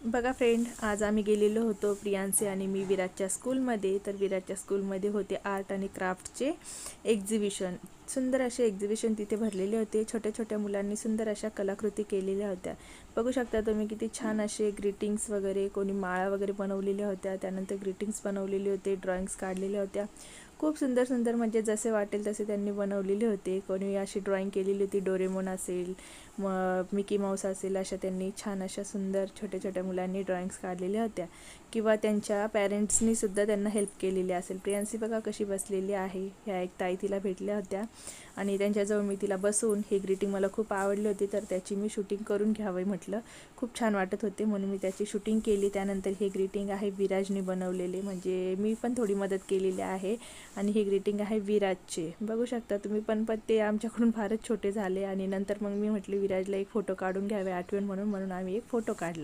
बघा फ्रेंड, आज आम्ही गेलेलो होतो प्रियांशी आणि मी विराजच्या स्कूलमध्ये. तर विराजच्या स्कूलमध्ये होते आर्ट आणि क्राफ्टचे एक्झिबिशन. सुंदर असे एक्झिबिशन तिथे भरलेले होते. छोट्या छोट्या मुलांनी सुंदर अशा कलाकृती केलेल्या होत्या. बघू शकता तुम्ही किती छान असे ग्रीटिंग्स वगैरे, कोणी माळा वगैरे बनवलेल्या होत्या, त्यानंतर ग्रीटिंग्स बनवलेले होते, ड्रॉइंग्स काढलेल्या होत्या. खूप सुंदर सुंदर म्हणजे जसे वाटेल तसे त्यांनी बनवलेले होते. कोणी अशी ड्रॉइंग केलेली होती, डोरेमोन असेल, मिकी माऊस असेल, अशा त्यांनी छान अशा सुंदर छोट्या छोट्या मुलांनी ड्रॉइंग्स काढलेल्या होत्या. किंवा त्यांच्या पॅरेंट्सनी सुद्धा त्यांना हेल्प केलेली असेल. प्रियांशी बघा कशी बसलेली आहे. ह्या एक ताई तिला भेटल्या होत्या आणि त्यांच्याजवळ मी तिला बसून ही ग्रीटिंग मला खूप आवडली होती, तर त्याची मी शूटिंग करून घ्यावी म्हटलं. खूप छान वाटत होते म्हणून मी त्याची शूटिंग केली. त्यानंतर हे ग्रीटिंग आहे विराजने बनवलेले, म्हणजे मी पण थोडी मदत केलेली आहे. आणि ही ग्रीटिंग आहे विराजचे. बघू शकता तुम्ही. पण ते आमच्याकडून फारच छोटे झाले आणि नंतर मग मी म्हटले विराजला एक फोटो काढून घ्यावे आठवण म्हणून आम्ही एक फोटो काढला.